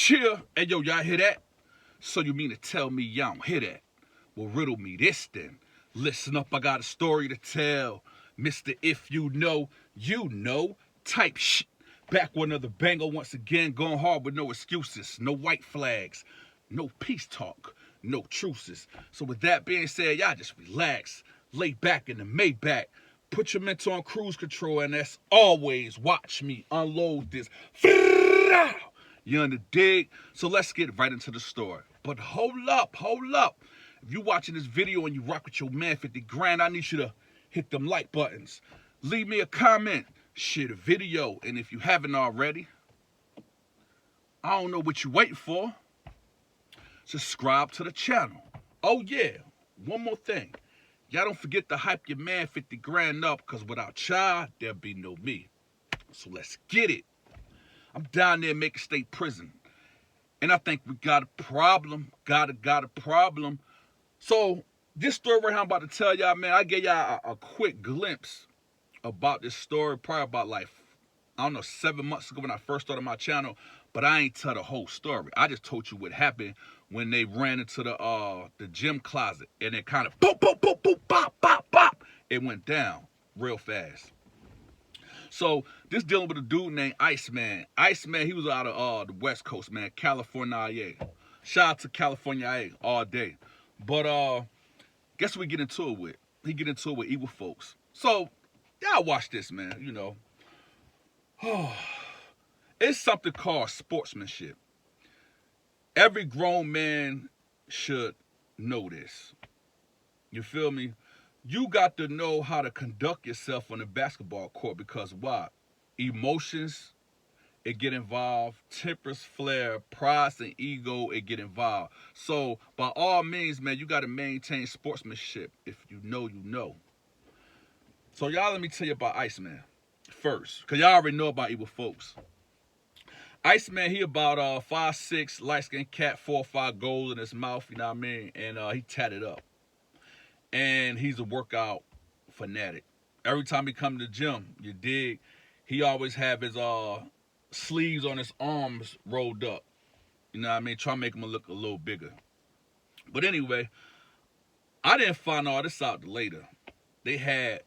Chill. Hey, yo, y'all hear that? So you mean to tell me y'all don't hear that? Well, riddle me this then. Listen up, I got a story to tell. Mr. If you know, type shit. Back with another banger once again, going hard with no excuses, no white flags, no peace talk, no truces. So with that being said, y'all just relax, lay back in the Maybach, put your mental on cruise control, and as always, watch me unload this. You under dig? So let's get right into the story. But hold up. If you watching this video and you rock with your man 50 grand, I need you to hit them like buttons. Leave me a comment, share the video, and if you haven't already, I don't know what you waiting for. Subscribe to the channel. Oh yeah, one more thing. Y'all don't forget to hype your man 50 grand up, because without y'all, there'll be no me. So let's get it. I'm down there making state prison. And I think we got a problem. Got a problem. So this story right here I'm about to tell y'all, man, I gave y'all a quick glimpse about this story probably about like, I don't know, 7 months ago when I first started my channel. But I ain't tell the whole story. I just told you what happened when they ran into the gym closet. And it kind of boop, boop, boop, boop, bop, bop, bop. It went down real fast. So this dealing with a dude named Iceman. Iceman, he was out of the West Coast, man, California. Shout out to California all day. But guess what we get into it with? He get into it with evil folks. So y'all watch this, man. You know, it's something called sportsmanship. Every grown man should know this. You feel me? You got to know how to conduct yourself on the basketball court, because why? Emotions, it get involved. Tempers flare. Pride and ego, it get involved. So by all means, man, you got to maintain sportsmanship. If you know, you know. So y'all, let me tell you about Iceman first, because y'all already know about evil folks. Iceman, he about 5'6", light-skinned cat, 4 or 5 goals in his mouth, you know what I mean? And he tatted up. And he's a workout fanatic. Every time he come to the gym, you dig, he always have his sleeves on his arms rolled up. You know what I mean? Try to make him look a little bigger. But anyway, I didn't find all this out later. They had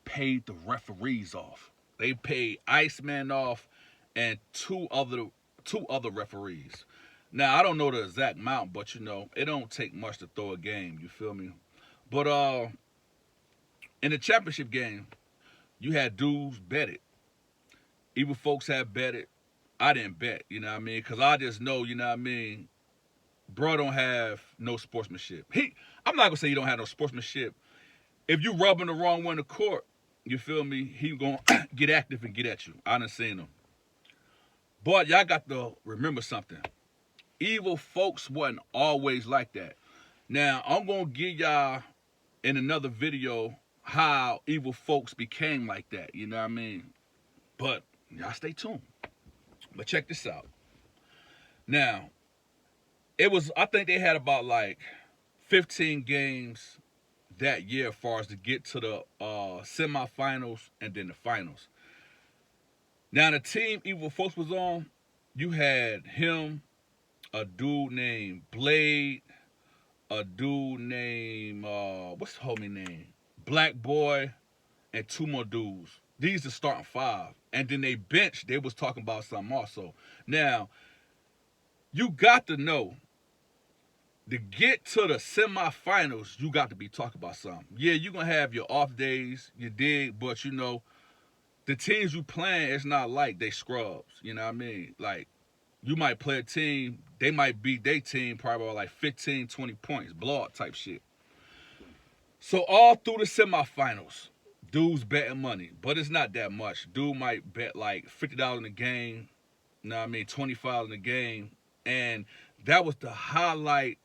paid the referees off. They paid Iceman off and two other referees. Now, I don't know the exact amount, but you know, it don't take much to throw a game, you feel me? But in the championship game, you had dudes betted. Evil folks had betted. I didn't bet, you know what I mean? Because I just know, you know what I mean, bro don't have no sportsmanship. I'm not going to say you don't have no sportsmanship. If you rubbing the wrong one in the court, you feel me, he going to get active and get at you. I done seen him. But y'all got to remember something. Evil folks wasn't always like that. Now, I'm going to give y'all in another video how evil folks became like that, you know what I mean? But y'all stay tuned. But check this out. Now, I think they had about like 15 games that year as far as to get to the semifinals and then the finals. Now, the team evil folks was on, you had him, a dude named Blade, a dude named, what's the homie name? Black Boy, and 2 more dudes. These are starting 5. And then they benched, they was talking about something also. Now, you got to know, to get to the semifinals, you got to be talking about something. Yeah, you're going to have your off days, you dig, but you know, the teams you playing, it's not like they scrubs, you know what I mean? Like, you might play a team, they might beat their team probably by like 15, 20 points, blowout type shit. So all through the semifinals, dudes betting money, but it's not that much. Dude might bet like $50 in a game, you know what I mean, $25 in a game, and that was the highlight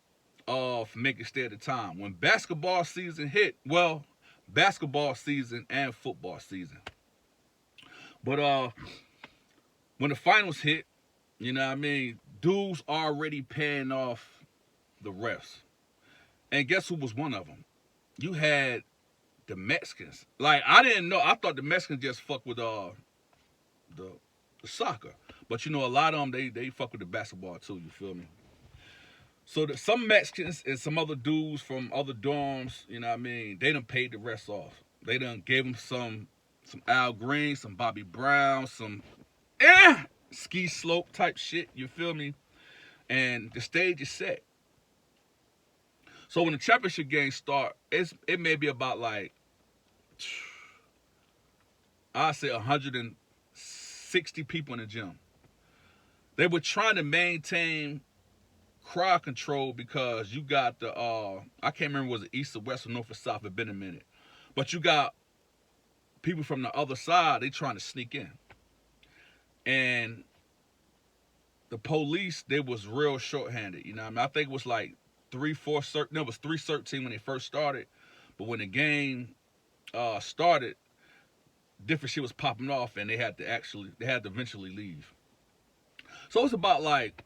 of making stay at the time. When basketball season hit, well, basketball season and football season. But when the finals hit, you know what I mean, dudes already paying off the refs. And guess who was one of them? You had the Mexicans. Like, I didn't know. I thought the Mexicans just fuck with the soccer. But you know, a lot of them they fuck with the basketball too. You feel me? So some Mexicans and some other dudes from other dorms, you know what I mean, they done paid the rest off. They done gave them some Al Green, some Bobby Brown, some ski slope type shit. You feel me? And the stage is set. So when the championship games start, it may be about like I say 160 people in the gym. They were trying to maintain crowd control because you got the I can't remember was it east or west or north or south. It's been a minute, but you got people from the other side. They trying to sneak in, and the police they was real shorthanded. You know what I mean? I think it was like 3-4 certain. No, it was 3-13 when they first started, but when the game started, different shit was popping off, and they had to eventually leave. So it's about like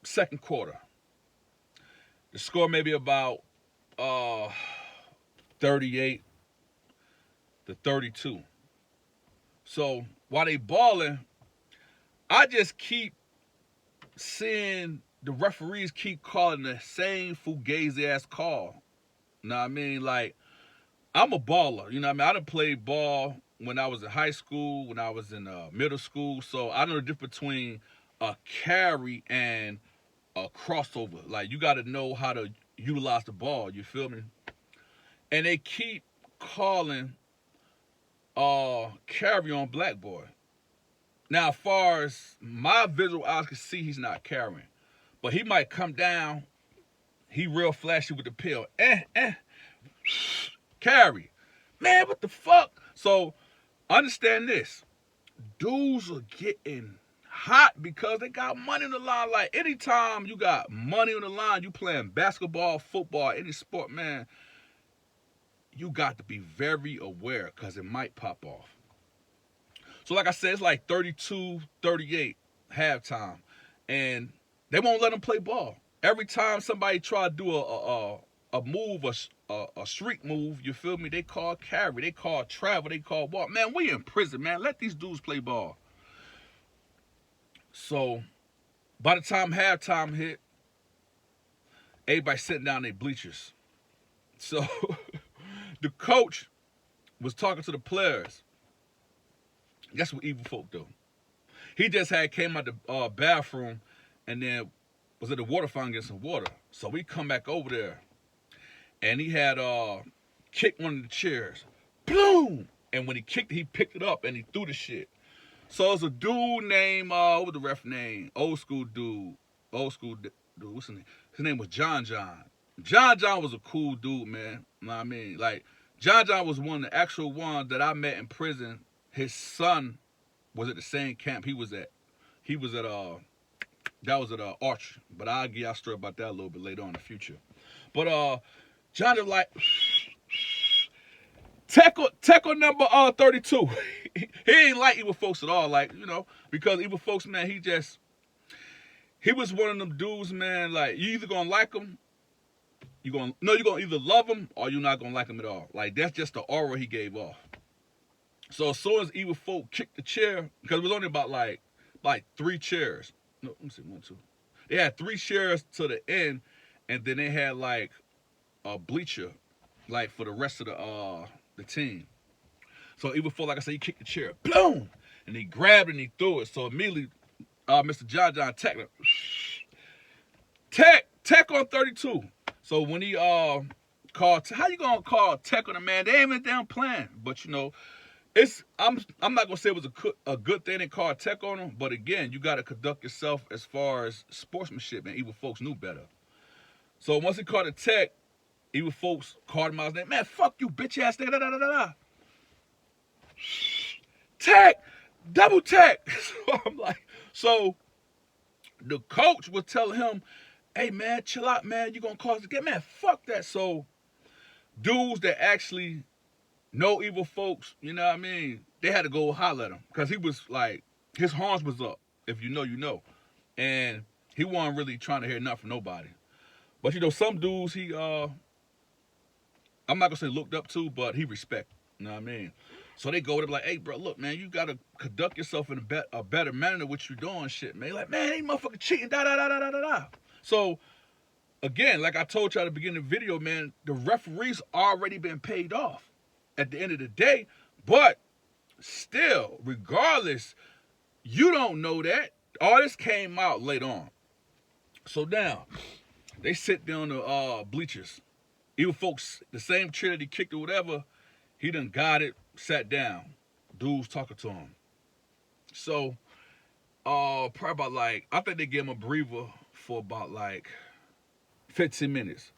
second quarter. The score maybe about 38-32. So while they balling, I just keep seeing the referees keep calling the same fugazi ass call. You know what I mean? Like, I'm a baller. You know what I mean? I done played ball when I was in high school, when I was in middle school. So I know the difference between a carry and a crossover. Like, you got to know how to utilize the ball. You feel me? And they keep calling carry on Black Boy. Now, as far as my visual eyes can see, he's not carrying. But he might come down. He real flashy with the pill. Carry. Man, what the fuck? So, understand this. Dudes are getting hot because they got money on the line. Like, anytime you got money on the line, you playing basketball, football, any sport, man, you got to be very aware because it might pop off. So like I said, it's like 32-38 halftime. And they won't let them play ball. Every time somebody try to do a move, a street move, you feel me? They call carry, they call travel, they call walk. Man, we in prison, man. Let these dudes play ball. So by the time halftime hit, everybody sitting down their bleachers. So the coach was talking to the players. Guess what evil folk do? He just came out the bathroom and then was at the water fountain getting some water. So we come back over there and he had kicked one of the chairs. Boom! And when he kicked it, he picked it up and he threw the shit. So it's a dude named, what was the ref name? Old school dude. What's his name? His name was John. John was a cool dude, man. You know what I mean? Like, John was one of the actual ones that I met in prison. His son was at the same camp he was at. That was at Arch. But I'll give y'all a story about that a little bit later on in the future. But John is like, tackle number 32. He ain't like evil folks at all. Like, you know, because evil folks, man, he was one of them dudes, man, like, you either gonna like him, you're gonna either love him or you're not gonna like him at all. Like, that's just the aura he gave off. So as soon as evil folk kicked the chair, because it was only about like 3 chairs. No, let me see, 1, 2. They had 3 chairs to the end, and then they had like a bleacher, like for the rest of the team. So evil folk, like I said, he kicked the chair, boom, and he grabbed it and he threw it. So immediately, Mr. John tackled him. Tech on 32. So when he called, how you gonna call tech on a man? They ain't even down playing, but you know. I'm not gonna say it was a good thing they called tech on him, but again, you gotta conduct yourself as far as sportsmanship, and evil folks knew better. So once he called a tech, evil folks called him out his name. Man, fuck you, bitch ass nigga. Tech, double tech. So I'm like, so the coach was telling him, hey man, chill out, man. You gonna cause a game, man? Fuck that. So dudes that actually no evil folks, you know what I mean? They had to go holler at him because he was like, his horns was up. If you know, you know. And he wasn't really trying to hear nothing from nobody. But you know, some dudes I'm not gonna say looked up to, but he respected. You know what I mean? So they go to like, hey, bro, look, man, you gotta conduct yourself in a better manner than what you doing, shit, man. Like, man, they motherfucker cheating, da da da da da da da. So again, like I told you at the beginning of the video, man, the referees already been paid off at the end of the day, but still, regardless, you don't know that. All this came out later on. So now they sit down the bleachers. Even folks, the same chair that he kicked or whatever, he done got it, sat down. Dude's talking to him. So, probably about like, I think they gave him a breather for about like 15 minutes.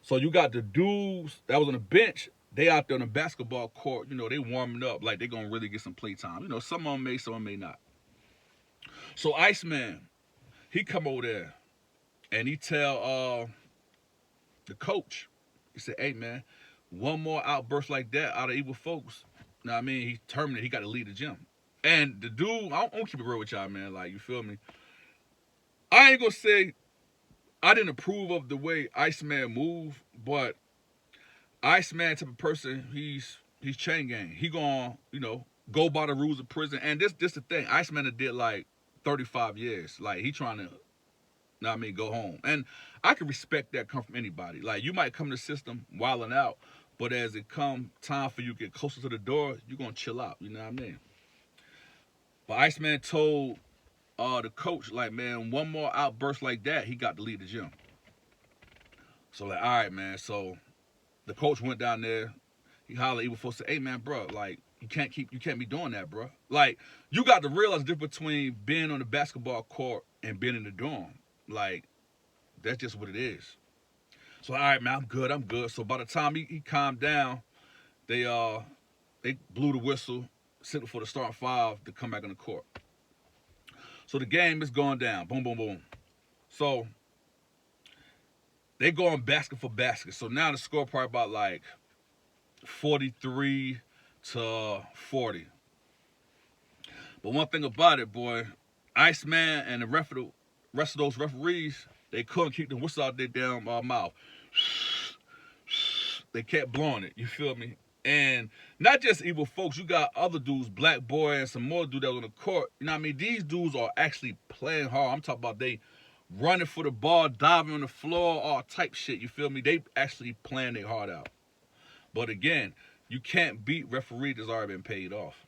So you got the dudes that was on the bench, they out there on the basketball court, they warming up like they gonna really get some play time. Some of them may, some of them may not. So Iceman, he come over there and he tell the coach, he said, hey man, one more outburst like that out of evil folks. Know what I mean? He terminated, he got to leave the gym. And the dude, I'm gonna keep it real with y'all, man. Like, you feel me? I ain't gonna say I didn't approve of the way Iceman moved, but Iceman type of person, he's chain gang. He gonna, go by the rules of prison. And this the thing. Iceman did like 35 years. Like, he trying to, know what I mean, go home. And I can respect that come from anybody. Like, you might come to the system wilding out, but as it come time for you to get closer to the door, you're gonna chill out. You know what I mean? But Iceman told the coach, like, man, one more outburst like that, he got to leave the gym. So, like, all right, man. So the coach went down there. He hollered, evil folks, said, hey, man, bro, like, you can't be doing that, bro. Like, you got to realize the difference between being on the basketball court and being in the dorm. Like, that's just what it is. So, all right, man, I'm good. So by the time he calmed down, they blew the whistle, signal for the starting five to come back on the court. So the game is going down. Boom, boom, boom. So they going basket for basket. So now the score probably about like 43 to 40. But one thing about it, boy, Iceman and the rest of those referees, they couldn't keep the whistle out their damn mouth. They kept blowing it. You feel me? And not just evil folks, you got other dudes, Black Boy and some more dudes that was on the court. You know what I mean? These dudes are actually playing hard. I'm talking about they running for the ball, diving on the floor, all type shit. You feel me? They actually playing their heart out. But again, you can't beat referee that's already been paid off.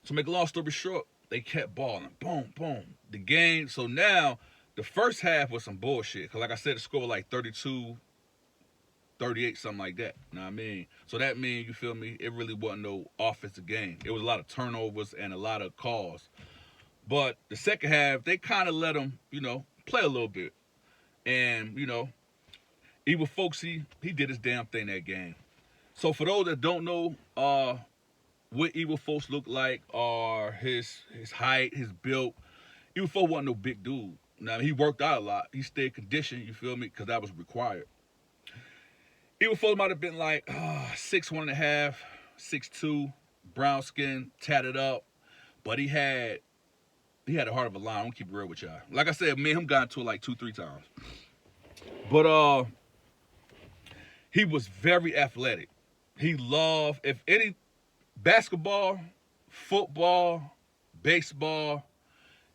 So make a long story short, they kept balling. Boom, boom. The game, so now the first half was some bullshit. Because like I said, the score was like 32, 38, something like that. You know what I mean? So that means, you feel me, it really wasn't no offensive game. It was a lot of turnovers and a lot of calls. But the second half, they kind of let them, play a little bit. And, Evil folks, he did his damn thing that game. So for those that don't know what Evil folks look like, or his height, his build, Evil folks wasn't no big dude. Now, he worked out a lot. He stayed conditioned, you feel me, because that was required. Evil folks might have been like 6'1.5", 6'2", brown skin, tatted up, but he had a heart of a lion. I'm gonna keep it real with y'all. Like I said, me and him got into it like 2-3 times. But he was very athletic. He loved, if any, basketball, football, baseball,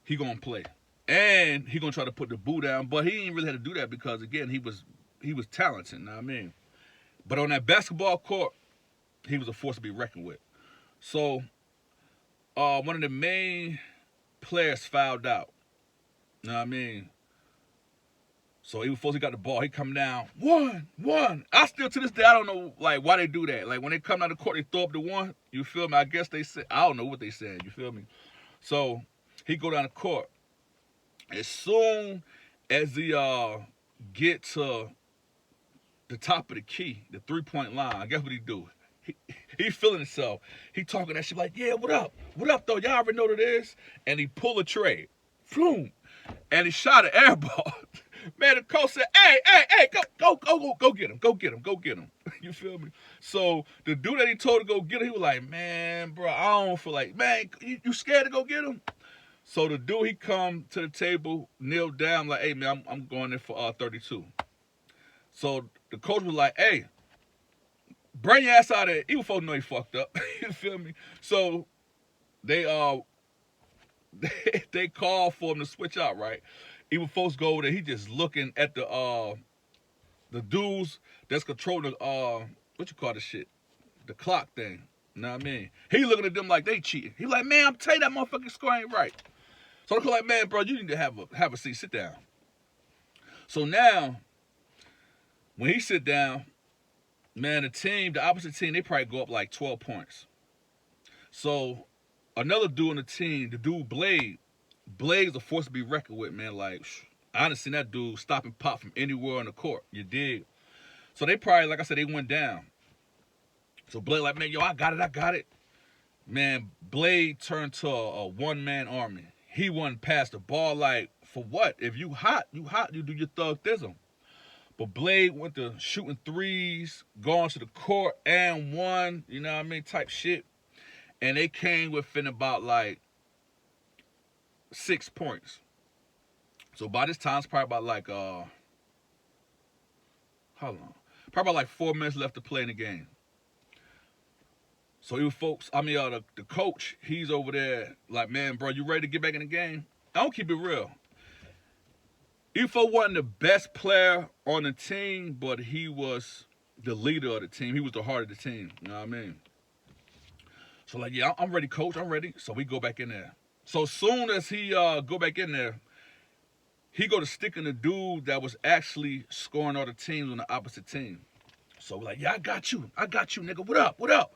he gonna play. And he gonna try to put the boot down, but he didn't really have to do that because, again, he was talented, you know what I mean? But on that basketball court, he was a force to be reckoned with. So, one of the main players fouled out. You know what I mean? So even before he got the ball, he come down, one. I still, to this day, I don't know, like, why they do that. Like, when they come down the court, they throw up the one. You feel me? I guess they said, I don't know what they said. You feel me? So he go down the court. As soon as he get to the top of the key, the 3-point line, I guess what he do? He feeling himself. He talking that shit like, yeah, what up? What up, though? Y'all already know what it is. And he pull a tray. Floom. And he shot an air ball. Man, the coach said, hey, go get him. You feel me? So the dude that he told to go get him, he was like, man, bro, I don't feel like, man, you scared to go get him? So the dude, he come to the table, kneel down, like, hey, man, I'm going there for 32. So the coach was like, hey, Bring your ass out of there. Even folks know he fucked up. You feel me? So they they call for him to switch out, right? Even folks go over there. He just looking at the dudes that's controlling the what you call the shit, the clock thing. You know what I mean? He looking at them like they cheating. He like, man, I'm telling you that motherfucking score ain't right. So they're like, man, bro, you need to have a seat. Sit down. So now, when he sit down, man, the opposite team, they probably go up like 12 points. So another dude on the team, the dude Blade's a force to be reckoned with, man. Like, I done seen that dude stop and pop from anywhere on the court. You dig? So they probably, like I said, they went down. So Blade like, man, yo, I got it. Man, Blade turned to a one-man army. He wasn't past the ball like, for what? If you hot, you do your thug thism. But Blade went to shooting threes, going to the court and one, you know what I mean, type shit. And they came within about like 6 points. So by this time, it's probably about like, how long? Probably about like 4 minutes left to play in the game. So the coach, he's over there like, man, bro, you ready to get back in the game? I don't keep it real. Ifo wasn't the best player on the team, but he was the leader of the team. He was the heart of the team. You know what I mean? So like, yeah, I'm ready, coach. I'm ready. So we go back in there. So as soon as he go back in there, he go to sticking the dude that was actually scoring all the teams on the opposite team. So we're like, yeah, I got you, nigga. What up?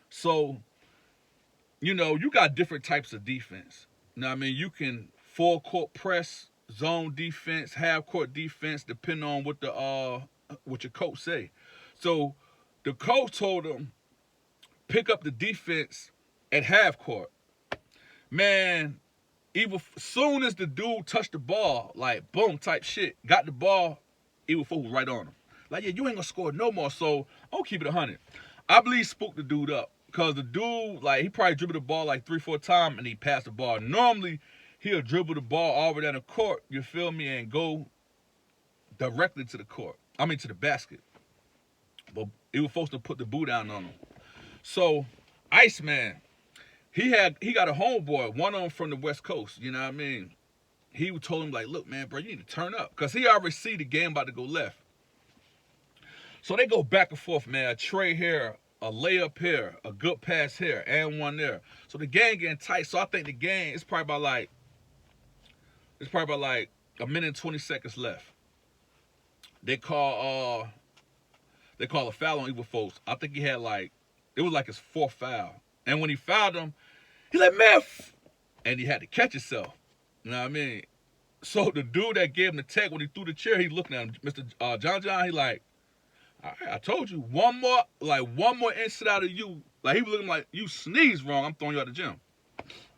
So, you know, you got different types of defense. You know what I mean? You can full court press, zone defense, half court defense, depending on what your coach say. So the coach told him, pick up the defense at half court. Man, even soon as the dude touched the ball, like boom type shit, got the ball, even was right on him. Like, yeah, you ain't gonna score no more. So I'll keep it 100. I believe spooked the dude up. Because the dude, like, he probably dribbled the ball like 3-4 times and he passed the ball. Normally, he'll dribble the ball all over down the court, you feel me, and go directly to the court. I mean, to the basket. But he was supposed to put the boot down on him. So, Iceman, he got a homeboy, one of them from the West Coast, you know what I mean? He told him, like, look, man, bro, you need to turn up. Because he already see the game about to go left. So they go back and forth, man. A tray here, a layup here, a good pass here, and one there. So the game getting tight. So I think the game is probably about like a minute and 20 seconds left. They call a foul on Evil Folks. I think it was like his 4th foul. And when he fouled him, he like, man, and he had to catch himself. You know what I mean? So the dude that gave him the tech, when he threw the chair, he looking at him, Mr. John, he like, all right, I told you, one more incident out of you. Like, he was looking like, you sneeze wrong, I'm throwing you out of the gym.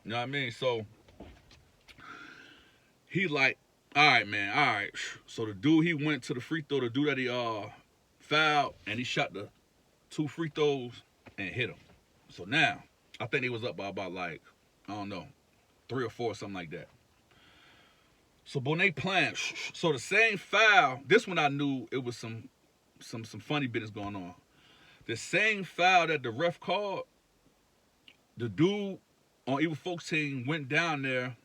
You know what I mean? So, he like, all right, man, all right. So the dude, he went to the free throw, the dude that he fouled, and he shot the 2 free throws and hit him. So now, I think they was up by about like, I don't know, 3 or 4, something like that. So when they playing, so the same foul, this one I knew it was some funny business going on. The same foul that the ref called, the dude on Evil Folks team went down there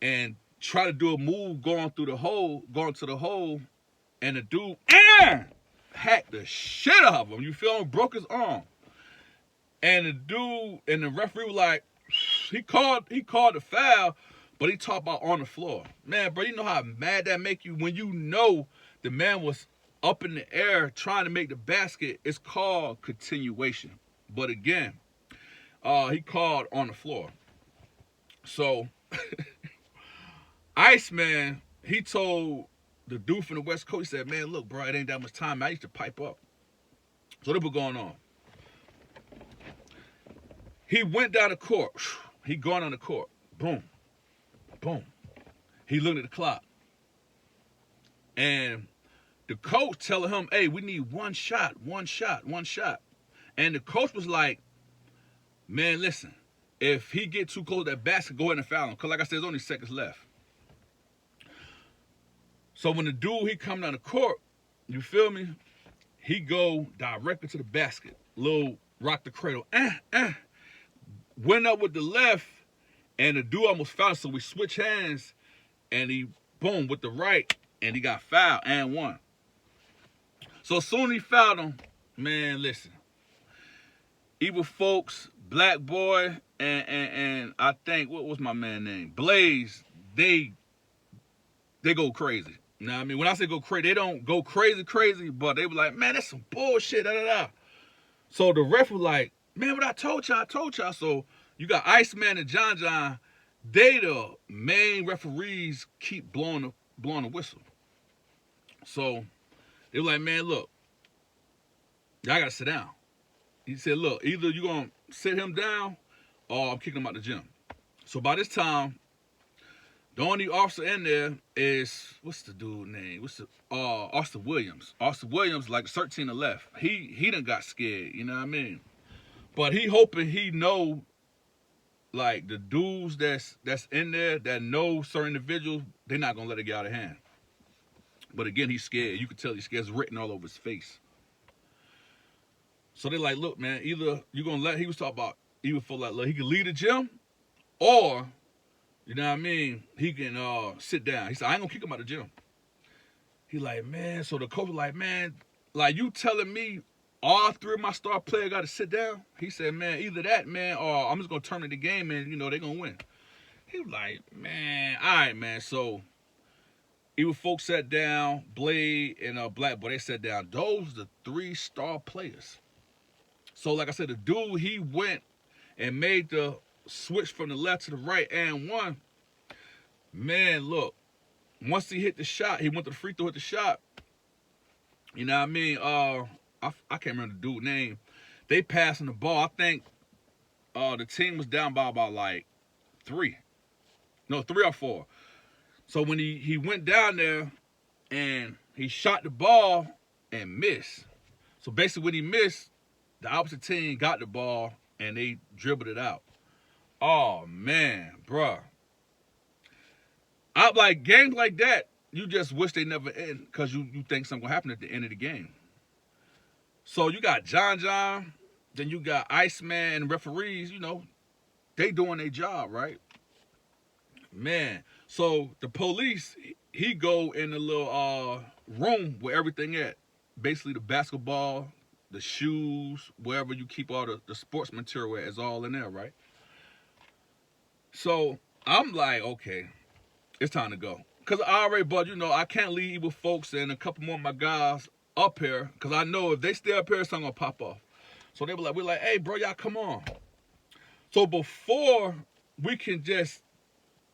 and tried to do a move going to the hole, and the dude hacked the shit out of him. You feel me? Broke his arm. And the dude and the referee was like, he called the foul, but he talked about on the floor. Man, bro, you know how mad that make you when you know the man was up in the air trying to make the basket. It's called continuation. But again, he called on the floor. So Iceman, he told the dude from the West Coast, he said, man, look, bro, it ain't that much time. I used to pipe up. So that was going on. He went down the court. He gone on the court. Boom. Boom. He looked at the clock. And the coach telling him, hey, we need one shot. And the coach was like, man, listen, if he get too close to that basket, go ahead and foul him. Because like I said, there's only seconds left. So when the dude, he come down the court, you feel me? He go directly to the basket. Little rock the cradle. Went up with the left, and the dude almost fouled. So we switch hands, and he boom with the right, and he got fouled and won. So as soon as he fouled him, man, listen. Evil folks, Black Boy, and I think what was my man name? Blaze, they go crazy. You know what I mean? When I say go crazy, they don't go crazy, but they were like, man, that's some bullshit, da da da. So the ref was like, man, what I told y'all. So you got Iceman and John John, they the main referees keep blowing the whistle. So they were like, man, look, y'all gotta sit down. He said, look, either you gonna sit him down or I'm kicking him out the gym. So by this time, the only officer in there is, what's the dude name? Austin Williams. Austin Williams, like 13 to left. He done got scared, you know what I mean? But he hoping he know, like, the dudes that's in there that know certain individuals, they're not gonna let it get out of hand. But again, he's scared. You can tell he's scared. It's written all over his face. So they're like, look, man, either you gonna let, he was talking about, even for like, look, he can leave the gym, or, you know what I mean, he can sit down. He said, I ain't gonna kick him out of the gym. He like, man, so the coach was like, man, like you telling me all three of my star players gotta sit down? He said, man, either that, man, or I'm just gonna terminate the game and, you know, they're gonna win. He was like, man, all right, man. So even folks sat down, Blade and Black Boy, they sat down. Those are the 3 star players. So like I said, the dude, he went and made the switch from the left to the right and won. Man, look, once he hit the shot, he went to the free throw, hit the shot. You know what I mean? I can't remember the dude's name. They passing the ball. I think the team was down by about like 3 or 4. So when he went down there and he shot the ball and missed. So basically when he missed, the opposite team got the ball and they dribbled it out. Oh man, bruh. I like games like that, you just wish they never end because you think something gonna happen at the end of the game. So you got John, then you got Iceman and referees, you know, they doing their job, right? Man. So the police, he go in the little room where everything at. Basically the basketball, the shoes, wherever you keep all the sports material at is all in there, right? So I'm like, okay, it's time to go. Because I already, but you know, I can't leave Evil folks and a couple more of my guys up here. Because I know if they stay up here, something going to pop off. So they were like, we're like, hey, bro, y'all come on. So before we can just,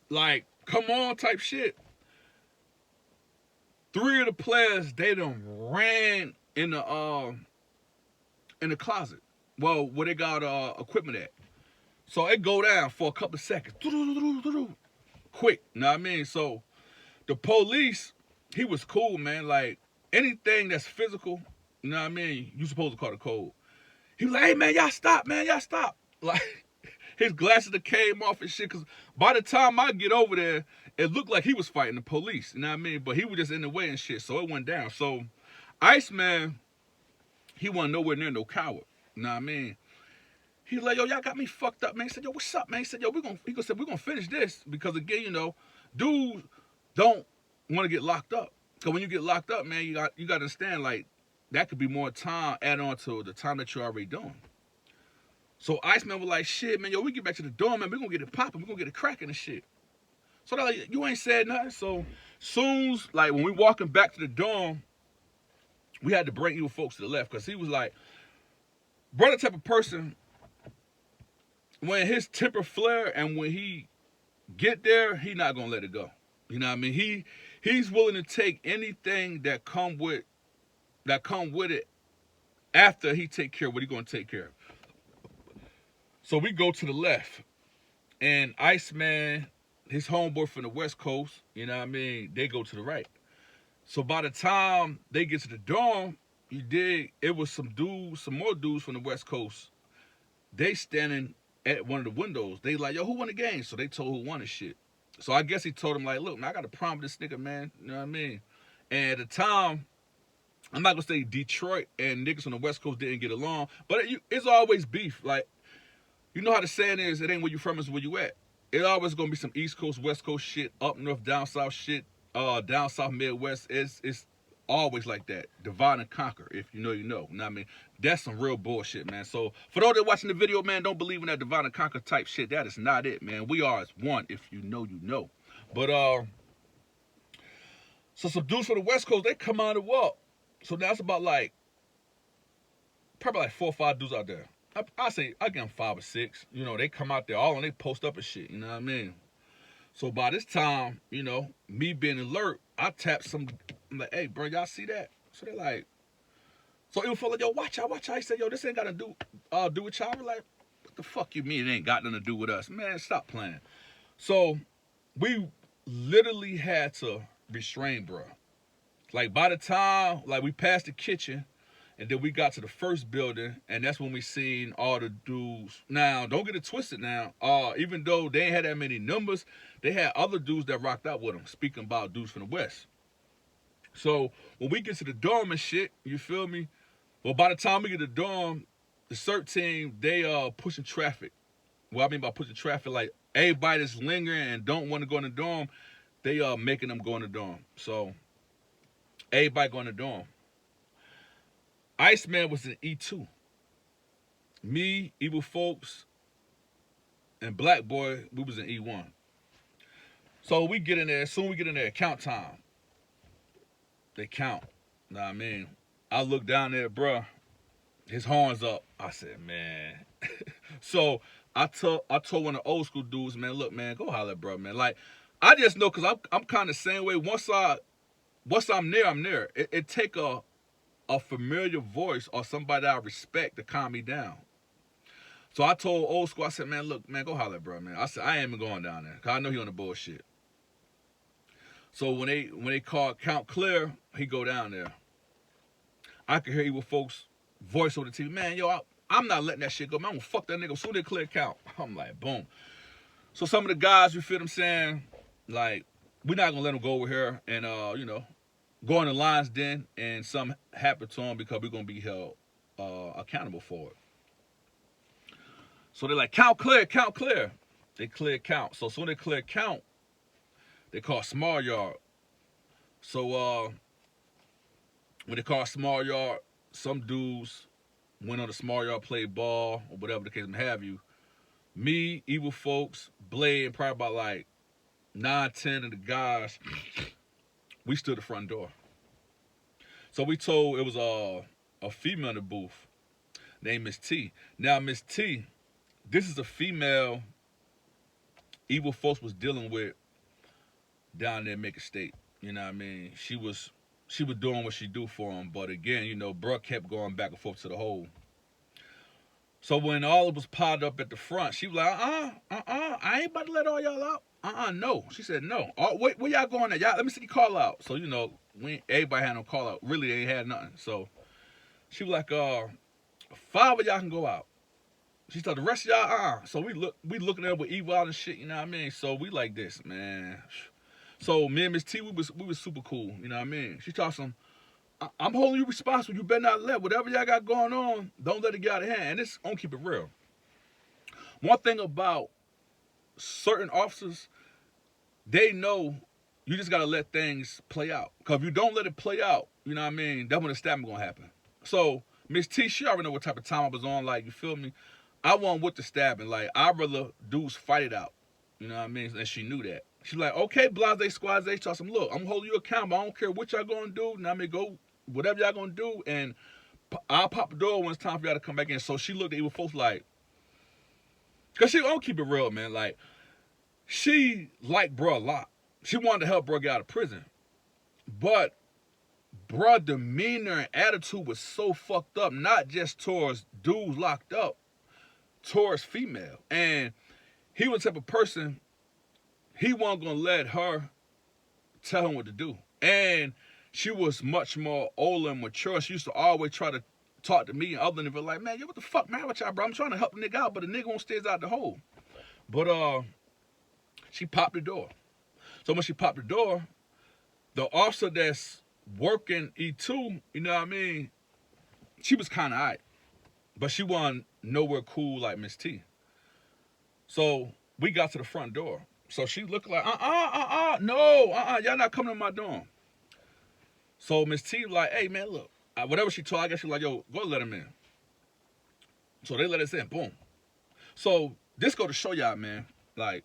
like, come on type shit, 3 of the players, they done ran in the closet. Well, where they got equipment at. So it go down for a couple of seconds. Quick, you know what I mean? So the police, he was cool, man. Like, anything that's physical, you know what I mean? You supposed to call the code. He was like, hey, man, y'all stop, man. Y'all stop. Like, his glasses that came off and shit. Because by the time I get over there, it looked like he was fighting the police. You know what I mean? But he was just in the way and shit. So it went down. So Iceman, he wasn't nowhere near no coward. You know what I mean? He was like, yo, y'all got me fucked up, man. He said, yo, what's up, man? He said, yo, we're gonna finish this. Because again, you know, dudes don't want to get locked up. Because when you get locked up, man, you got to understand, like, that could be more time add on to the time that you're already doing. So Iceman was like, shit, man, yo, we get back to the dorm, man. We're going to get it popping. We're going to get it cracking and shit. So they're like, you ain't said nothing. So soon, like, when we walking back to the dorm, we had to bring Evil folks to the left. Because he was like, brother type of person, when his temper flare and when he get there, he not going to let it go. You know what I mean? He's willing to take anything that come with it after he take care of what he going to take care of. So we go to the left, and Iceman, his homeboy from the West Coast, you know what I mean, they go to the right. So by the time they get to the dorm, it was some more dudes from the West Coast. They standing at one of the windows. They like, yo, who won the game? So they told who won the shit. So I guess he told him, like, look, man, I got a problem with this nigga, man. You know what I mean? And at the time, I'm not gonna say Detroit and niggas on the West Coast didn't get along, but it's always beef. Like, you know how the saying is, it ain't where you from, it's where you at. It always gonna be some East Coast, West Coast shit, up north, down south shit, down south, Midwest. It's always like that. Divide and conquer. If you know, you know. You know what I mean? That's some real bullshit, man. So for those that watching the video, man, don't believe in that divide and conquer type shit. That is not it, man. We are as one. If you know, you know. But so some dudes from the West Coast, they come out and walk. So that's about like probably like 4 or 5 dudes out there. I say I give them 5 or 6. You know, they come out there all and they post up and shit. You know what I mean? So by this time, you know, me being alert, I tap some. I'm like, hey, bro, y'all see that? So they're like, so it was like, yo, watch out, watch out. He said, yo, this ain't got to do with y'all. We're like, what the fuck you mean it ain't got nothing to do with us? Man, stop playing. So we literally had to restrain, bro. Like by the time, like we passed the kitchen, and then we got to the first building, and that's when we seen all the dudes. Now, don't get it twisted now. Even though they ain't had that many numbers, they had other dudes that rocked out with them, speaking about dudes from the West. So when we get to the dorm and shit, you feel me? Well, by the time we get to the dorm, the CERT team, they pushing traffic. What I mean by pushing traffic, like everybody that's lingering and don't want to go in the dorm, they making them go in the dorm. So everybody going to the dorm. Iceman was in E2. Me, Evil Folks, and Black Boy, we was in E1. So we get in there, soon we get in there, count time. They count. Know what I mean? I look down there, bruh, his horns up. I said, man. So I told one of the old school dudes, man, look, man, go holler at bro, man. Like, I just know, because I'm kind of the same way. Once I'm there, I'm there. It take a familiar voice or somebody that I respect to calm me down. So I told old school, I said, man, look, man, go holler at bro, man. I said, I ain't even going down there, because I know he on the bullshit. So when they call count clear, he go down there. I could hear Evil Folks' voice over the TV, man, yo, I'm not letting that shit go, man. I'm gonna fuck that nigga as soon as they clear count. I'm like, boom. So some of the guys, you feel what I'm saying? Like, we're not gonna let them go over here and you know, go in the lion's den and something happen to them, because we're gonna be held accountable for it. So they're like, count clear, count clear. They clear count. So soon they clear count, they call small yard. So when they call small yard, some dudes went on the small yard, played ball, or whatever the case may have you. Me, Evil Folks, Blade, and probably about like 9, 10 of the guys, we stood at the front door. So we told, it was a female in the booth named Miss T. Now, Miss T, this is a female Evil Folks was dealing with down there in Macon State. You know what I mean? She was doing what she do for him. But again, you know, bruh kept going back and forth to the hole. So when all of us piled up at the front, she was like, I ain't about to let all y'all out. No. She said, no. Where y'all going at? Y'all, let me see you call out. So, you know, everybody had no call out. Really, they ain't had nothing. So she was like, 5 of y'all can go out. She told the rest of y'all, So we looking at her with evil out and shit, you know what I mean? So we like this, man. So me and Miss T, we was super cool, you know what I mean? She told some, I'm holding you responsible. You better not let whatever y'all got going on, don't let it get out of hand. And this, I'm gonna keep it real. One thing about certain officers, they know you just gotta let things play out. Because if you don't let it play out, you know what I mean, that's when the stabbing gonna happen. So Miss T, she already know what type of time I was on, like, you feel me? I wasn't with the stabbing. Like, I'd rather dudes fight it out. You know what I mean? And she knew that. She's like, okay, blase, squaze, tell some, look, I'm holding you accountable. I don't care what y'all gonna do. Now I mean, go, whatever y'all gonna do, and I'll pop the door when it's time for y'all to come back in. So she looked at Evil Folks like, because she don't keep it real, man. Like, she liked bro a lot. She wanted to help bro get out of prison. But bro demeanor and attitude was so fucked up, not just towards dudes locked up, towards female. And he was the type of person, he wasn't gonna let her tell him what to do. And she was much more older and mature. She used to always try to talk to me and other niggas like, man, yo, what the fuck, man, with y'all, bro? I'm trying to help the nigga out, but the nigga won't stay out the hole. But she popped the door. So when she popped the door, the officer that's working E2, you know what I mean? She was kind of alright, but she wasn't nowhere cool like Miss T. So we got to the front door. So she looked like, no, y'all not coming to my dorm. So Miss T like, hey man, look, whatever she told, I guess she like, yo, go let him in. So they let us in, boom. So this go to show y'all, man, like,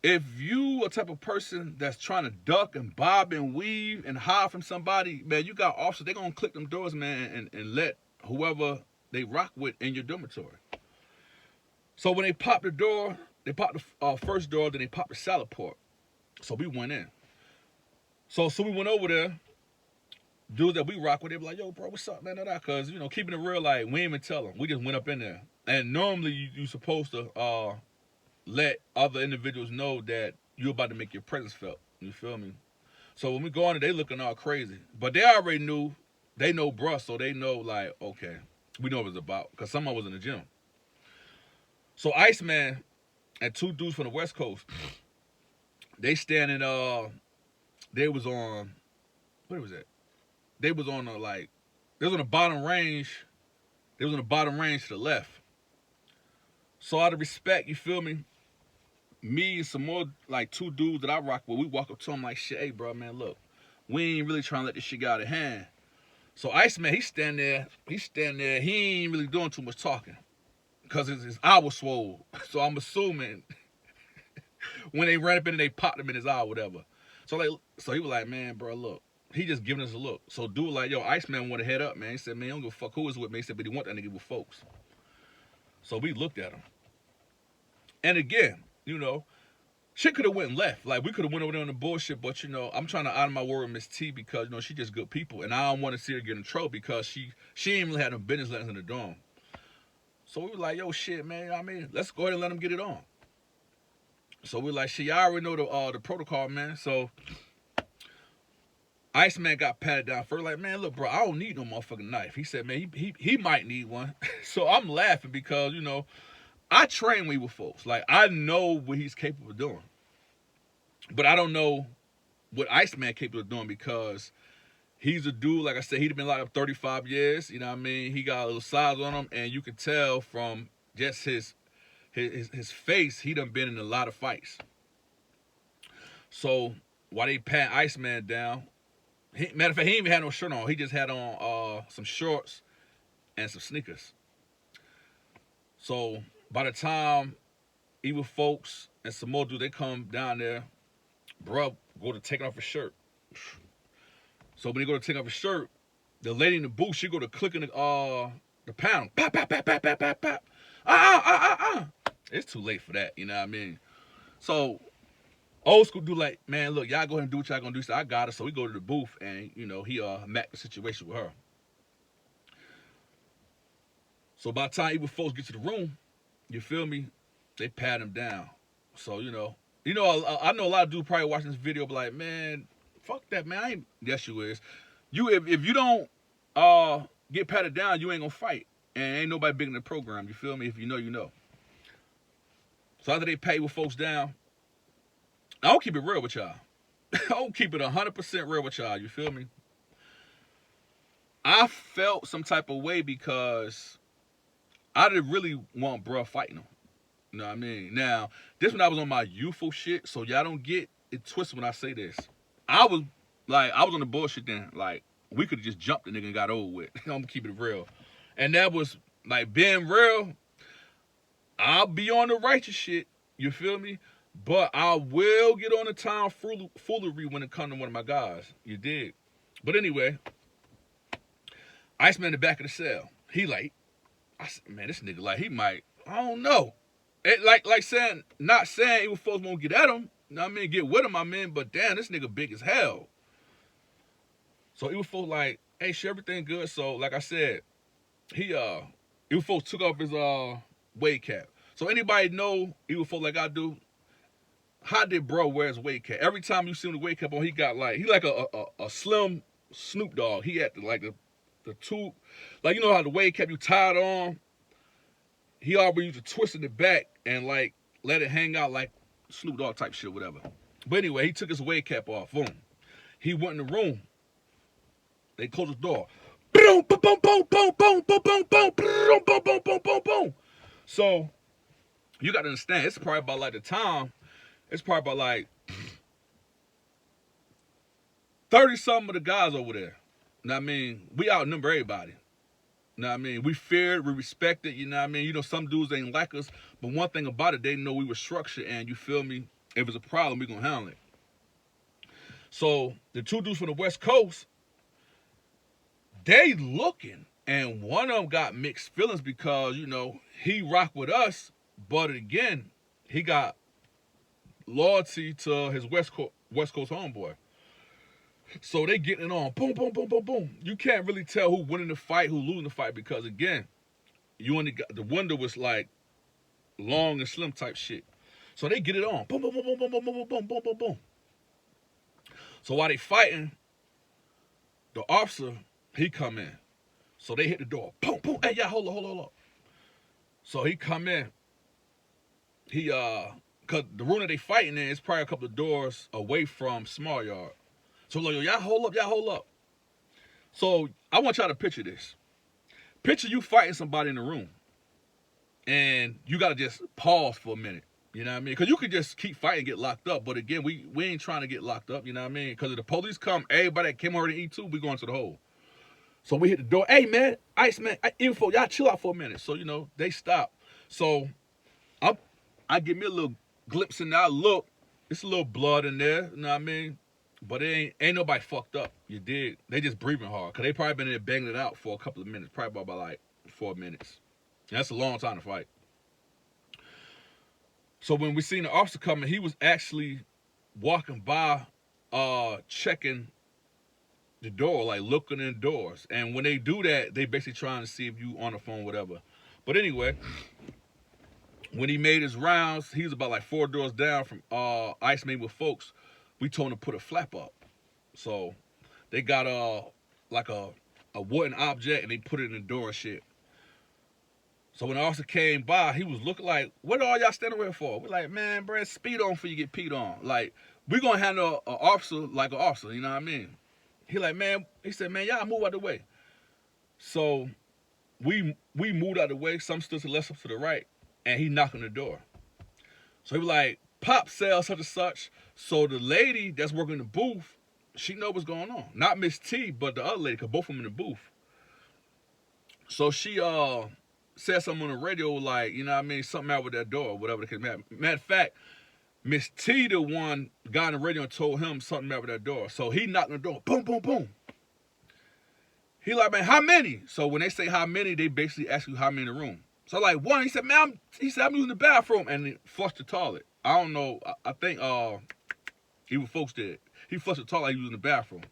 if you a type of person that's trying to duck and bob and weave and hide from somebody, man, you got officers, they gonna click them doors, man, and let whoever they rock with in your dormitory. So when they popped the door, they popped the first door, then they popped the salad port. So we went in. So we went over there. Dudes that we rock with, they be like, yo, bro, what's up, man? Because, you know, keeping it real, like, we ain't even tell them. We just went up in there. And normally you supposed to let other individuals know that you're about to make your presence felt. You feel me? So when we go in there, they looking all crazy. But they already knew. They know bruh, so they know, like, okay, we know what it's about. Because someone was in the gym. So Iceman and two dudes from the West Coast, they standing, they was on, what was that? They was on they was on the bottom range. They was on the bottom range to the left. So out of respect, you feel me? Me and some more, like, two dudes that I rock with, we walk up to them like, shit, hey, bro, man, look, we ain't really trying to let this shit get out of hand. So Iceman, he stand there, he ain't really doing too much talking. Because his eye was swole. So I'm assuming when they ran up in and they popped him in his eye or whatever. So he was like, man, bro, look. He just giving us a look. So dude like, yo, Iceman want to head up, man. He said, man, I don't give a fuck who is with me. He said, but he want that nigga with folks. So we looked at him. And again, you know, shit could have went left. Like, we could have went over there on the bullshit, but, you know, I'm trying to honor my word with Miss T because, you know, she just good people. And I don't want to see her get in trouble because she ain't really had no business letting us in the dorm. So we were like, yo, shit, man, you know what I mean? Let's go ahead and let him get it on. So we're like, shit, y'all already know the protocol, man. So Iceman got patted down first, like, man, look, bro, I don't need no motherfucking knife. He said, man, he might need one. So I'm laughing because, you know, I train with folks. Like, I know what he's capable of doing. But I don't know what Iceman capable of doing because he's a dude, like I said, he'd been locked up 35 years. You know what I mean? He got a little size on him, and you can tell from just his face, he done been in a lot of fights. So while they pat Iceman down, matter of fact, he didn't even have no shirt on. He just had on some shorts and some sneakers. So by the time evil folks and some more dudes, they come down there, bruh, go to take off his shirt. So when they go to take off his shirt, the lady in the booth, she go to clicking the panel. Pop, pop, pop, pop, pop, pop, pop. It's too late for that, you know what I mean? So old school dude like, man, look, y'all go ahead and do what y'all gonna do. So I got her. So we go to the booth and, you know, he met the situation with her. So by the time evil folks get to the room, you feel me? They pat him down. So, you know, I know a lot of dudes probably watching this video be like, man, fuck that, man. I ain't. Yes, you is. If you don't get patted down, you ain't gonna fight. And ain't nobody big in the program. You feel me? If you know, you know. So after they pat with folks down, I don't keep it real with y'all. I don't keep it 100% real with y'all. You feel me? I felt some type of way because I didn't really want bruh fighting him. You know what I mean? Now, this when I was on my youthful shit, so y'all don't get it twisted when I say this. I was on the bullshit then. Like, we could have just jumped the nigga and got over with. I'm gonna keep it real. And that was, like, being real, I'll be on the righteous shit. You feel me? But I will get on the time foolery when it comes to one of my guys. You dig? But anyway, Iceman in the back of the cell. He like, I said, man, this nigga like, he might, I don't know. It, like saying, not saying evil folks won't get at him. You know what I mean? Get with him, I mean, but damn, this nigga big as hell. So evil folks like, hey, shit, everything good. So like I said, evil folks took off his weight cap. So anybody know evil folks like I do? How did bro wear his weight cap? Every time you see him with the weight cap on, he like a slim Snoop Dogg. He had the two, like, you know how the weight cap you tied on? He already used to twist in the back and like let it hang out like Snoop Dogg type shit, whatever. But anyway, he took his weight cap off. Boom. He went in the room. They closed the door. Boom, boom, boom, boom, boom, boom, boom, boom, boom, boom, boom, boom, boom, boom, boom. So you got to understand, it's probably about like the time. It's probably about like 30 some of the guys over there. You know what I mean? We outnumber everybody. You know what I mean? We feared, we respected, you know what I mean? You know, some dudes ain't like us, but one thing about it, they know we were structured, and you feel me? If it's a problem, we gonna handle it. So the two dudes from the West Coast, they looking, and one of them got mixed feelings because, you know, he rocked with us, but again, he got loyalty to his West Coast homeboy. So they getting it on. Boom, boom, boom, boom, boom. You can't really tell who winning the fight, who losing the fight, because again, you only got the window was like long and slim type shit. So they get it on. Boom, boom, boom, boom, boom, boom, boom, boom, boom, boom, boom. So while they fighting, the officer, he come in. So they hit the door. Boom, boom. Hey, yeah, hold up. So he come in. He cause the room that they fighting in is probably a couple of doors away from Small Yard. So like, y'all hold up. So I want y'all to picture this. Picture you fighting somebody in the room. And you gotta just pause for a minute. You know what I mean? Because you could just keep fighting and get locked up. But again, we ain't trying to get locked up, you know what I mean? Because if the police come, everybody that came over to E2, we going to the hole. So we hit the door. Hey, man, Ice, man, info, y'all chill out for a minute. So, you know, they stop. So I give me a little glimpse in there. Look, it's a little blood in there, you know what I mean? But it ain't nobody fucked up. You dig? They just breathing hard. Because they probably been in there banging it out for a couple of minutes. Probably about like 4 minutes. And that's a long time to fight. So when we seen the officer coming, he was actually walking by, checking the door, like looking in doors. And when they do that, they basically trying to see if you on the phone, whatever. But anyway, when he made his rounds, he was about like 4 doors down from Ice Made with Folks. We told him to put a flap up. So they got like a wooden object and they put it in the door and shit. So when the officer came by, he was looking like, what are all y'all standing there for? We're like, man, bro, speed on before you get peed on. Like, we're going to handle an officer like an officer, you know what I mean? He like, man, he said, man, y'all move out the way. So we moved out the way. Some stood to the left, some to the right, and he knocked on the door. So he was like, Pop sells such and such. So the lady that's working in the booth, she know what's going on. Not Miss T, but the other lady, because both of them in the booth. So she said something on the radio like, you know what I mean, something out with that door or whatever the case. Matter of fact, Miss T, the one, got on the radio and told him something out with that door. So he knocked on the door. Boom, boom, boom. He like, man, how many? So when they say how many, they basically ask you how many in the room. So like, one, he said, man, I'm using the bathroom. And he flushed the toilet. I don't know. I think even folks did. He flushed the toilet, he was using the bathroom.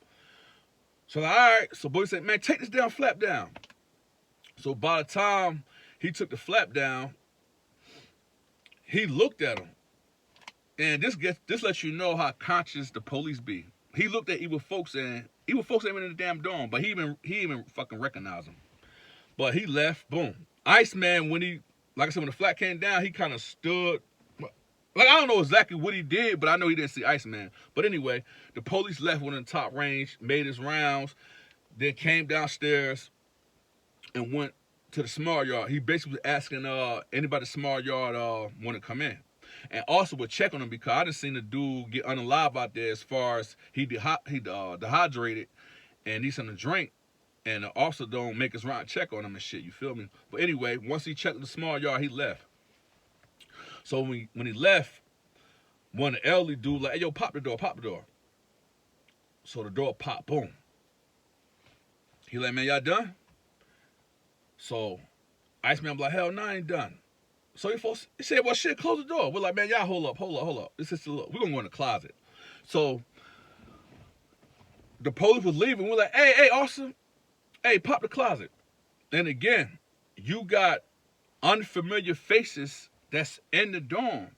So like, all right. So boy said, man, take this damn flap down. So by the time he took the flap down, he looked at him. And this lets you know how conscious the police be. He looked at evil folks and evil folks ain't in the damn dorm, but he even fucking recognized him. But he left, boom. Iceman, when he, like I said, when the flat came down, he kind of stood. Like, I don't know exactly what he did, but I know he didn't see Iceman. But anyway, the police left one in the top range, made his rounds, then came downstairs and went to the small yard. He basically was asking anybody small yard want to come in. And also would check on him because I done seen the dude get unalive out there as far as he dehydrated and needs something to drink. And the officer don't make his round check on him and shit, you feel me? But anyway, once he checked the small yard, he left. So when he left, one of the elderly dude like, hey, yo, pop the door. So the door popped, boom. He like, man, y'all done? So Iceman was like, hell no, I ain't done. So he said, well, shit, close the door. We're like, man, y'all hold up. This is the look. We're going to go in the closet. So the police was leaving. We're like, hey, officer, hey, pop the closet. And again, you got unfamiliar faces that's in the dorm.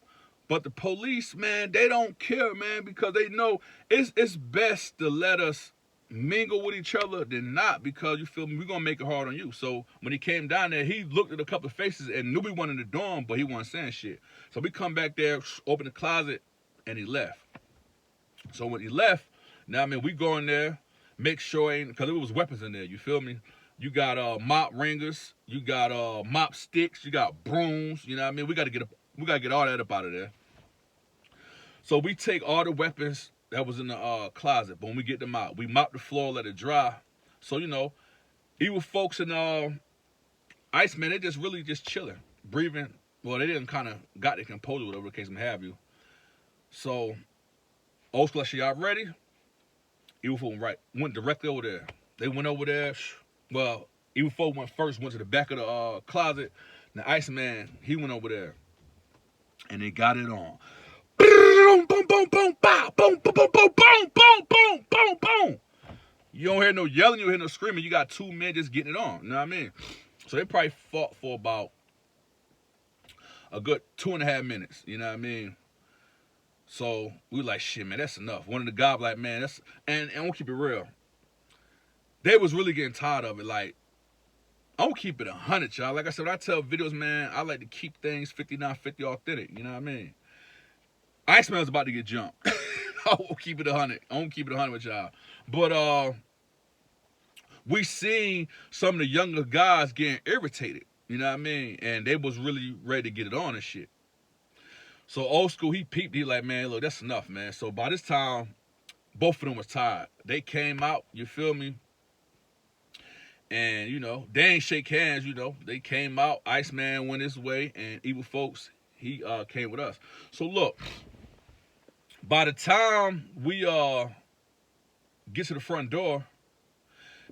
But the police, man, they don't care, man, because they know it's best to let us mingle with each other than not, because you feel me, we're gonna make it hard on you. So when he came down there, he looked at a couple of faces and knew we weren't in the dorm, but he wasn't saying shit. So we come back there, open the closet, and he left. So when he left, Now, I mean, we go in there, make sure ain't, because there was weapons in there, you feel me? You got mop ringers, you got mop sticks, you got brooms, you know what I mean? We gotta get all that up out of there. So we take all the weapons that was in the closet, but when we get them out, we mop the floor, let it dry. So, you know, even folks in Iceman, they just really just chilling, breathing. Well, they didn't kind of got their composure, whatever the case may have you. So, old school, y'all ready? Evil folk went directly over there. They went over there. Well, Evil folk went to the back of the closet. And the Iceman, he went over there. And they got it on. Boom, boom, boom, boom, bow, boom, boom, boom, boom, boom, boom, boom, boom, boom. You don't hear no yelling, you don't hear no screaming. You got two men just getting it on. You know what I mean? So they probably fought for about a good 2.5 minutes. You know what I mean? So we like, shit, man, that's enough. One of the guys like, man, that's, and I'm gonna keep it real. They was really getting tired of it. Like, I'm gonna keep it 100, y'all. Like I said, when I tell videos, man, I like to keep things 5950 authentic. You know what I mean? Iceman was about to get jumped. I will keep it 100. I won't keep it 100 with y'all. But we seen some of the younger guys getting irritated. You know what I mean? And they was really ready to get it on and shit. So old school, he peeped. He like, man, look, that's enough, man. So by this time, both of them was tired. They came out, you feel me? And, you know, they ain't shake hands, you know. They came out, Iceman went his way, and Evil Folks, he came with us. So look, by the time we get to the front door,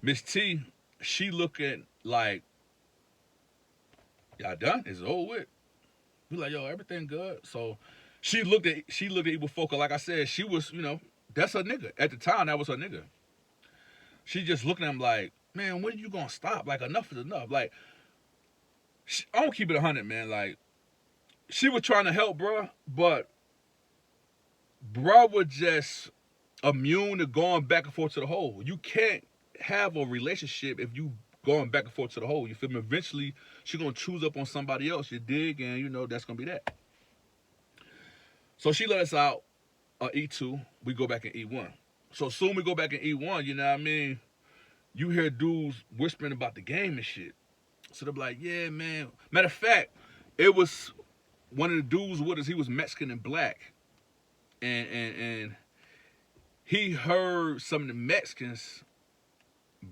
Miss T, she looking like, y'all done? It's over with. We like, yo, everything good. So she looked at Evil Folk. Like I said, she was, you know, that's her nigga. At the time, that was her nigga. She just looking at him like, man, when are you gonna stop? Like, enough is enough. Like, I don't keep it 100, man. Like, she was trying to help, bro, but bro was just immune to going back and forth to the hole. You can't have a relationship if you going back and forth to the hole. You feel me? Eventually, she gonna choose up on somebody else. You dig? And you know that's gonna be that. So she let us out E2. We go back in E1. So soon we go back in E1. You know what I mean? You hear dudes whispering about the game and shit. So they're like, yeah, man. Matter of fact, it was one of the dudes with us. He was Mexican and black, and he heard some of the Mexicans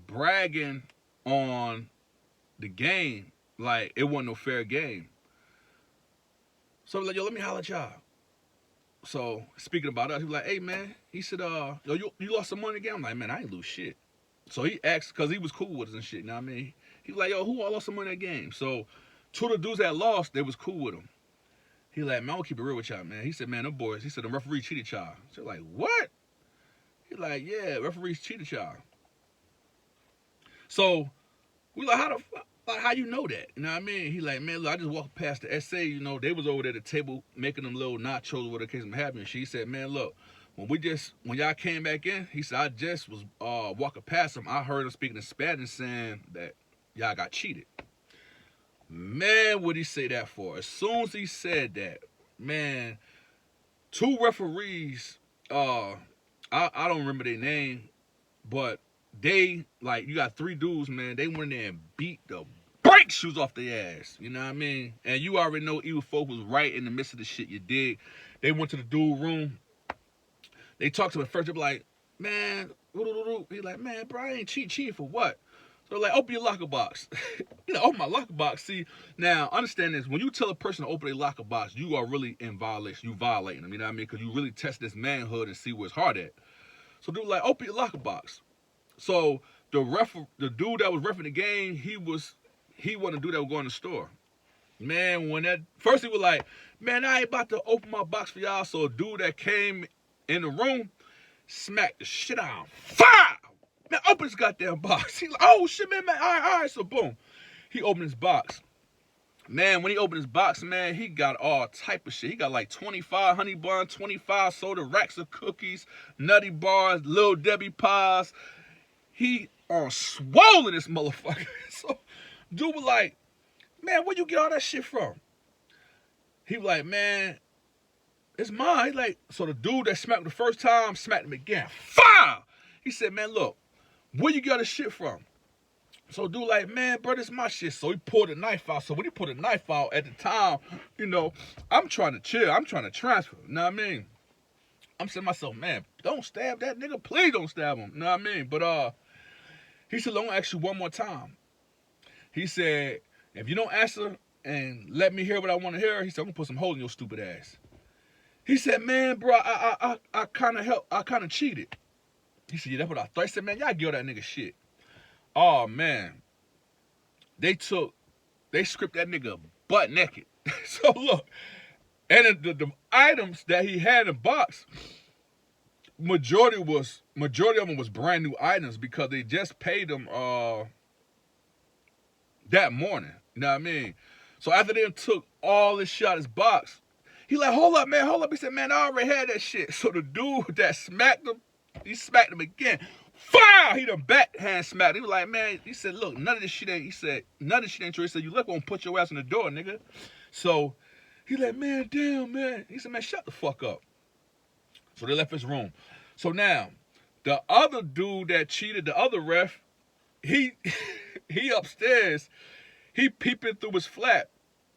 bragging on the game like it wasn't no fair game. So I'm like, yo, let me holler at y'all. So speaking about us, he was like, hey man, he said, yo, you lost some money again? I'm like, man, I ain't lose shit. So he asked, cause he was cool with us and shit, you know what I mean? He was like, yo, who all lost some money in that game? So two of the dudes that lost, they was cool with him. He like, man, I'm gonna keep it real with y'all, man. He said, man, them boys, he said the referee cheated y'all. So like, what? He like, yeah, referees cheated y'all. So we like, how you know that? You know what I mean? He like, man, look, I just walked past the SA, you know, they was over there at the table making them little nachos, whatever the case may happen. She said, man, look, when y'all came back in, he said, I just was walking past him. I heard him speaking in Spanish saying that y'all got cheated. Man, what he say that for? As soon as he said that, man, two referees, I don't remember their name, but they, like, you got three dudes, man, they went in there and beat the brake shoes off their ass. You know what I mean? And you already know Evil Folk was right in the midst of the shit you did. They went to the dude room. They talked to him at first. They be like, man, he like, man, bro, I ain't cheating for what? So like, open your locker box. You know, open my locker box. See, now, understand this. When you tell a person to open a locker box, you are really in violation. You violating them, you know what I mean? Because you really test this manhood and see where it's hard at. So dude like, open your locker box. So the dude that was reffing the game, he wasn't a dude that was going to the store. Man, first he was like, man, I ain't about to open my box for y'all. So a dude that came in the room smacked the shit out of him. Fire! Man, open this goddamn box. He like, oh shit, man. All right. So boom. He opened his box. Man, when he opened his box, man, he got all type of shit. He got like 25 honey bun, 25 soda, racks of cookies, nutty bars, Little Debbie pies. He on swollen this motherfucker. So dude was like, man, where you get all that shit from? He was like, man, it's mine. He like, so the dude that smacked him the first time smacked him again. Fire! He said, man, look, where you got this shit from? So dude like, man, bro, this is my shit. So he pulled a knife out. So when he pulled a knife out at the time, you know, I'm trying to chill. I'm trying to transfer. You know what I mean? I'm saying to myself, man, don't stab that nigga. Please don't stab him. You know what I mean? But he said, I'm gonna ask you one more time. He said, if you don't answer and let me hear what I want to hear, he said, I'm gonna put some hole in your stupid ass. He said, man, bro, I kind of cheated. He said, yeah, that's what I thought. He said, man, y'all give that nigga shit. Oh, man. They scripted that nigga butt naked. So, look. And the items that he had in the box, majority of them was brand new items because they just paid him that morning. You know what I mean? So, after they took all this shit out of his box, he like, hold up, man, hold up. He said, man, I already had that shit. So, the dude that smacked him, he smacked him again. Fire! He done backhand smacked. He was like, man, he said, look, none of this shit ain't, he said, none of this shit ain't true. He said, you look, gonna put your ass in the door, nigga. So he like, man, damn, man. He said, man, shut the fuck up. So they left his room. So now, the other dude that cheated, the other ref, he upstairs, he peeping through his flap.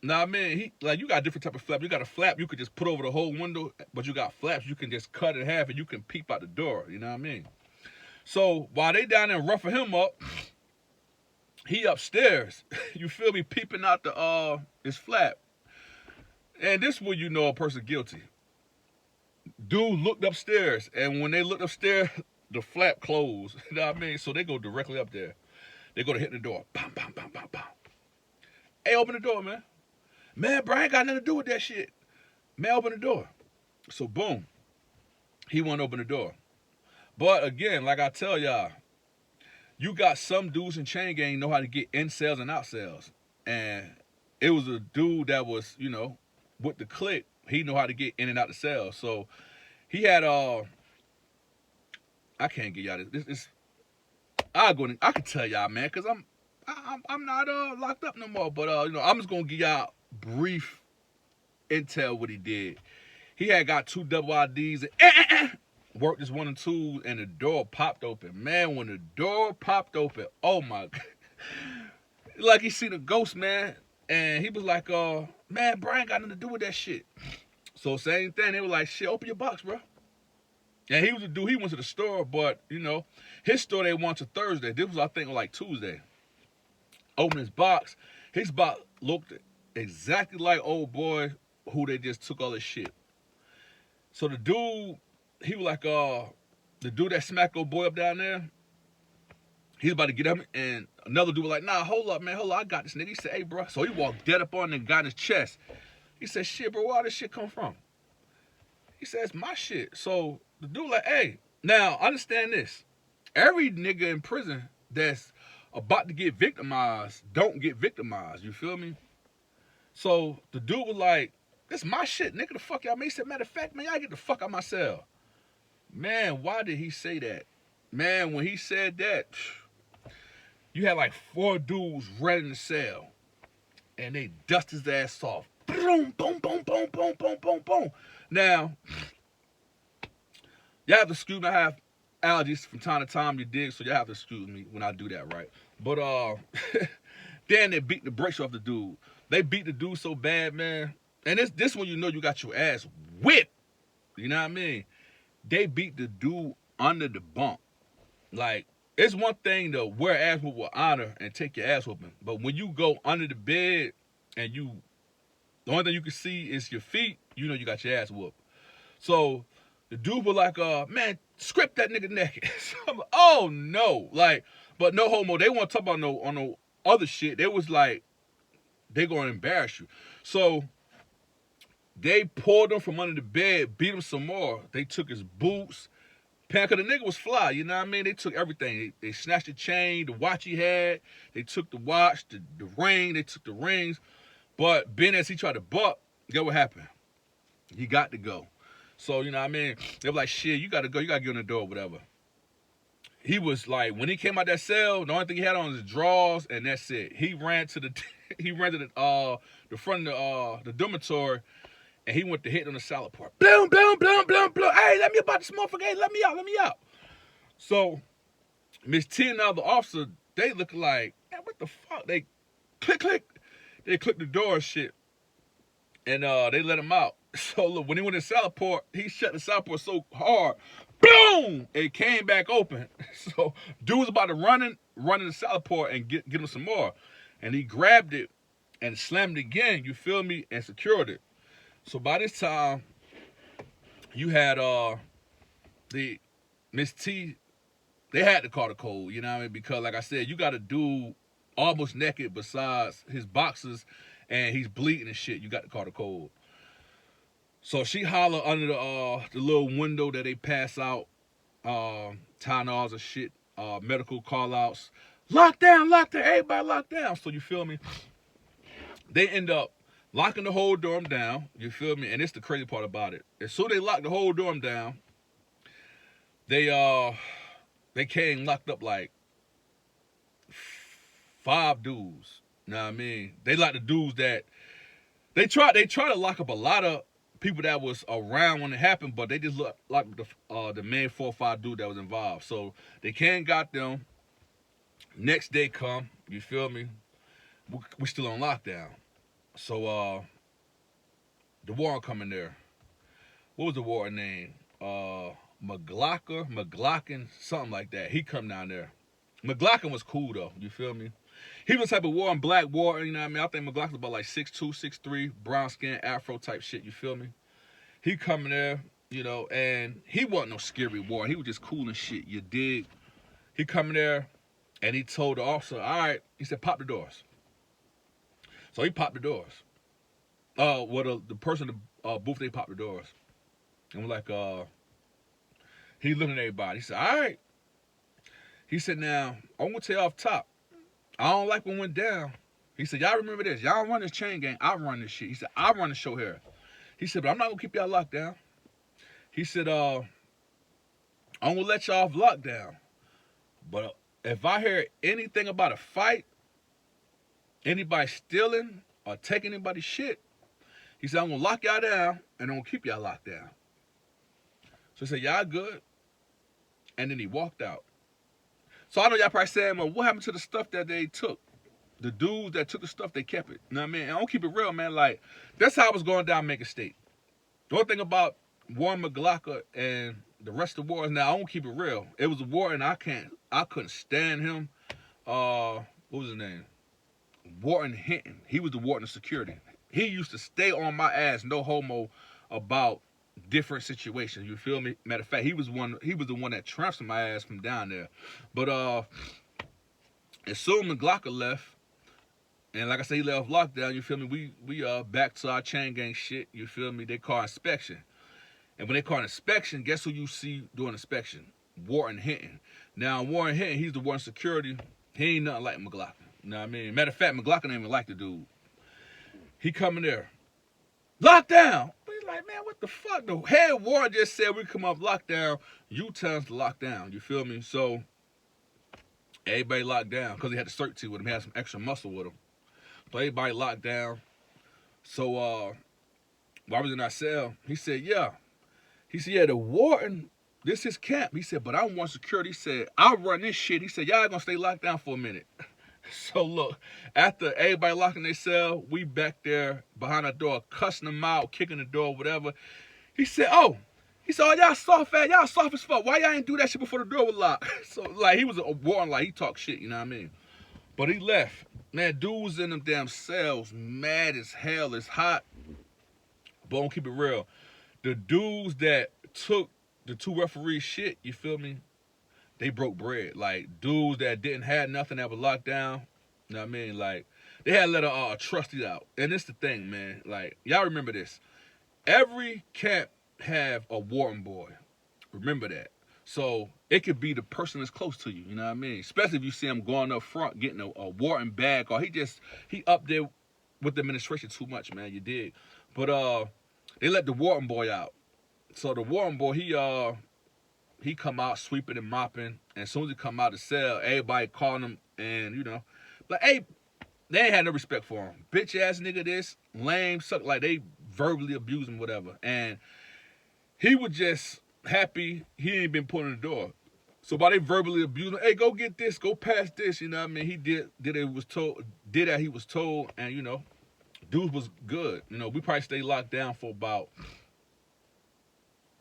Now, I mean, he like, you got a different type of flap. You got a flap you could just put over the whole window, but you got flaps you can just cut in half and you can peep out the door. You know what I mean? So while they down there roughing him up, he upstairs. You feel me? Peeping out his flap. And this is where you know a person guilty. Dude looked upstairs, and when they looked upstairs, the flap closed. You know what I mean? So they go directly up there. They go to hit the door. Bam, bam, bam, bam, bam. Hey, open the door, man. Man, Brian got nothing to do with that shit. Man, open the door. So boom. He won't open the door. But again, like I tell y'all, you got some dudes in chain gang know how to get in cells and out cells. And it was a dude that was, you know, with the click, he know how to get in and out the cells. So he had I can't get y'all this I can tell y'all, man, cause I'm not locked up no more. But you know, I'm just gonna give y'all brief intel what he did. He had got 2 double IDs and worked this 1 and 2, and the door popped open. Man, when the door popped open, oh my God. Like he seen a ghost, man. And he was like, man, Brian got nothing to do with that shit. So same thing, they were like, shit, open your box, bro. And he was a dude, he went to the store, but, you know, his store they went to Thursday. This was, I think, like Tuesday. Open his box looked exactly like old boy who they just took all his shit. So the dude, he was like, the dude that smacked old boy up down there, he's about to get up, and another dude was like, nah, hold up, man, I got this nigga. He said, hey, bro. So he walked dead up on and got in his chest. He said, shit, bro, where all this shit come from? He said, it's my shit. So the dude like, hey, now, understand this. Every nigga in prison that's about to get victimized don't get victimized. You feel me? So the dude was like, this my shit, nigga, the fuck y'all mean? He said, matter of fact, man, y'all get the fuck out my cell. Man, why did he say that? Man, when he said that, you had like 4 dudes right in the cell, and they dust his ass off. Boom, boom, boom, boom, boom, boom, boom, boom. Now, y'all have to excuse me. I have allergies from time to time, you dig? So y'all have to excuse me when I do that, right? But then they beat the brakes off the dude. They beat the dude so bad, man. And this when you know you got your ass whipped. You know what I mean? They beat the dude under the bunk. Like, it's one thing to wear ass whoop with honor and take your ass whooping. But when you go under the bed and the only thing you can see is your feet, you know you got your ass whooped. So the dude was like, man, script that nigga naked. So I'm like, oh no. Like, but no homo. They want to talk about no other shit. They was like, they gonna embarrass you. So they pulled him from under the bed, beat him some more. They took his boots. Cause the nigga was fly, you know what I mean? They took everything. They snatched the chain, the watch he had. They took the watch, the ring. They took the rings. But Ben, as he tried to buck, guess what happened? He got to go. So, you know what I mean? They were like, shit, you got to go. You got to get on the door or whatever. He was like, when he came out that cell, the only thing he had on was his drawers, and that's it. He ran to the front of the dormitory, and he went to hit on the salad part. Boom, boom, boom, boom, boom. Hey, let me about this motherfucker. Hey, let me out, let me out. So Miss T and the other officer, they look like, man, what the fuck? They click, click. They click the door and shit. And they let him out. So look, when he went to the salad port, he shut the salad port so hard, boom! It came back open. So dude was about to run in the salad port and get him some more. And he grabbed it and slammed it again, you feel me, and secured it. So by this time, you had the Miss T, they had to call the code, you know what I mean? Because like I said, you got a dude almost naked besides his boxers and he's bleeding and shit. You got to call the code. So she holler under the little window that they pass out Tynars and shit, medical call outs. Lock down, everybody lock down. So you feel me? They end up locking the whole dorm down, you feel me? And it's the crazy part about it. As soon as they locked the whole dorm down, they came locked up like 5 dudes. You know what I mean? They like the dudes that they try to lock up a lot of people that was around when it happened, but they just look like the main 4 or 5 dude that was involved. So they got them. Next day come, you feel me? We still on lockdown. So the warden coming there. What was the warden name? McLaughlin, something like that. He come down there. McLaughlin was cool though, you feel me? He was the type of warden, black warden, you know what I mean? I think McLaughlin was about like 6'2", 6'3", brown skin, afro type shit, you feel me? He coming there, you know, and he wasn't no scary warden. He was just cool and shit, you dig? He coming there, and he told the officer, all right, he said, pop the doors. So he popped the doors. The person in the booth, they popped the doors. And we're like, he looking at everybody. He said, all right. He said, now, I'm going to tell you off top. I don't like what went down. He said, y'all remember this. Y'all run this chain gang. I run this shit. He said, I run the show here. He said, but I'm not going to keep y'all locked down. He said, I'm going to let y'all off lockdown. But if I hear anything about a fight, anybody stealing or taking anybody's shit, he said, I'm going to lock y'all down and I'm going to keep y'all locked down. So he said, y'all good? And then he walked out. So I know y'all probably saying, well, what happened to the stuff that they took? The dudes that took the stuff, they kept it. You know what I mean? And I'm going to keep it real, man. Like, that's how I was going down Macon State. The only thing about Warren McLaughlin and the rest of the wars, now I won't keep it real. It was a war and I couldn't stand him. What was his name? Warden Hinton. He was the warden of security. He used to stay on my ass, no homo, about different situations. You feel me? Matter of fact, he was the one that transferred my ass from down there. But as soon as McLaughlin left, and like I said, he left lockdown, you feel me? We back to our chain gang shit, you feel me? They call inspection. And when they call inspection, guess who you see doing inspection? Warden Hinton. Now, Warden Hinton, he's the warden of security. He ain't nothing like McLaughlin. You know what I mean? Matter of fact, McLaughlin ain't even like the dude. He coming there. Lockdown! He's like, man, what the fuck? The head warden just said we come off lockdown. You tell us to lock down. You feel me? So, everybody locked down because he had the certainty with him. He had some extra muscle with him. So, everybody locked down. So, while I was in our cell, he said, yeah. He said, yeah, the warden, this is his camp. He said, but I want security. He said, I'll run this shit. He said, y'all gonna stay locked down for a minute. So look, after everybody locking their cell, we back there behind the door, cussing them out, kicking the door, whatever. He said, oh, y'all soft as fuck. Why y'all ain't do that shit before the door was locked? So like, he was a warden, like he talked shit, you know what I mean? But he left. Man, dudes in them damn cells, mad as hell, it's hot. But don't keep it real. The dudes that took the 2 referees shit, you feel me? They broke bread. Like, dudes that didn't have nothing that was locked down, you know what I mean? Like, they had let a trustee out. And it's the thing, man. Like, y'all remember this. Every camp have a warden boy. Remember that. So, it could be the person that's close to you, you know what I mean? Especially if you see him going up front, getting a warden bag, or he up there with the administration too much, man, you dig? But, they let the warden boy out. So, the warden boy, he come out sweeping and mopping, and as soon as he come out of the cell, everybody calling him, and you know, like, hey, they ain't had no respect for him. Bitch ass nigga, this lame, suck, like they verbally abuse him, whatever. And he was just happy he ain't been put in the door. So while they verbally abused him, hey, go get this, go pass this, you know what I mean? He did that he was told, and dude was good. We probably stayed locked down for about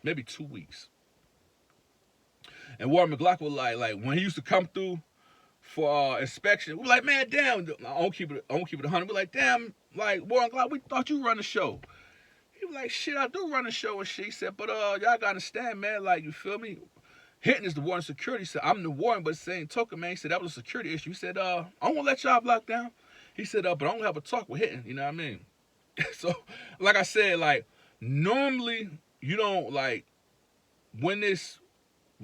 maybe 2 weeks. And Warren McLaughlin was like when he used to come through for inspection, we were like, man, damn, I don't keep it 100. We're like, damn, like Warren McLaughlin, we thought you run the show. He was like, shit, I do run the show and shit. He said, but y'all gotta understand, man, like, you feel me? Hinton is the warden security. He said, I'm the warden, but same token, man. He said, that was a security issue. He said, I won't let y'all lock down. He said, but I'm gonna have a talk with Hinton, you know what I mean? So, like I said, like, normally, you don't, like, when this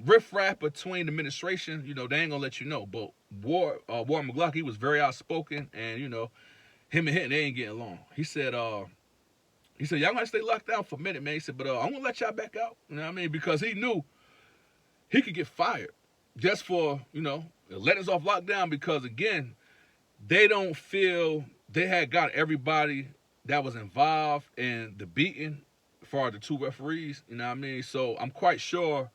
riffraff between the administration, they ain't gonna let you know. But Warren McLaughlin, he was very outspoken, and, him and Hinton, they ain't getting along. He said, y'all gonna stay locked down for a minute, man. He said, but I'm gonna let y'all back out, you know what I mean? Because he knew he could get fired just for, letting us off lockdown, because, again, they don't feel they had got everybody that was involved in the beating for the two referees, you know what I mean? So I'm quite sure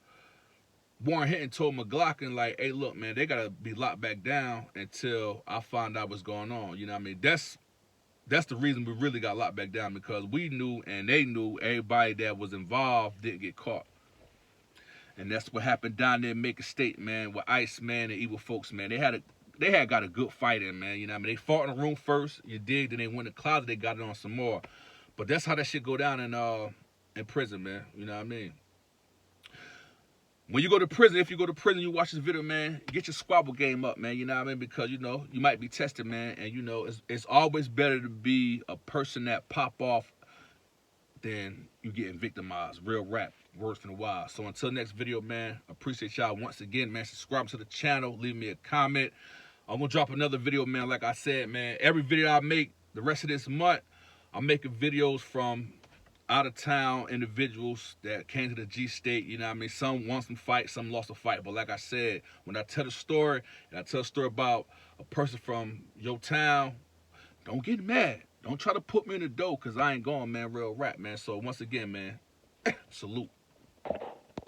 Warren Hinton told McLaughlin, like, hey, look, man, they got to be locked back down until I find out what's going on, you know what I mean? That's the reason we really got locked back down, because we knew and they knew everybody that was involved didn't get caught. And that's what happened down there in Macon State, man, with Ice, man, and Evil Folks, man. They had got a good fight in, man. You know what I mean? They fought in the room first, you dig, then they went in the closet, they got it on some more. But that's how that shit go down in prison, man. You know what I mean? When you go to prison, if you go to prison, you watch this video, man, get your squabble game up, man. You know what I mean? Because, you might be tested, man. And, it's always better to be a person that pop off than you getting victimized. Real rap. Words from the wild. So until next video, man, appreciate y'all once again, man. Subscribe to the channel, leave me a comment. I'm gonna drop another video, man. Like I said, man, every video I make the rest of this month, I'm making videos from out of town individuals that came to the G State. You know what I mean? Some won some fight, some lost a fight. But like I said, when I tell the story, and I tell a story about a person from your town, don't get mad. Don't try to put me in the dough, because I ain't going, man. Real rap, man. So once again, man, salute.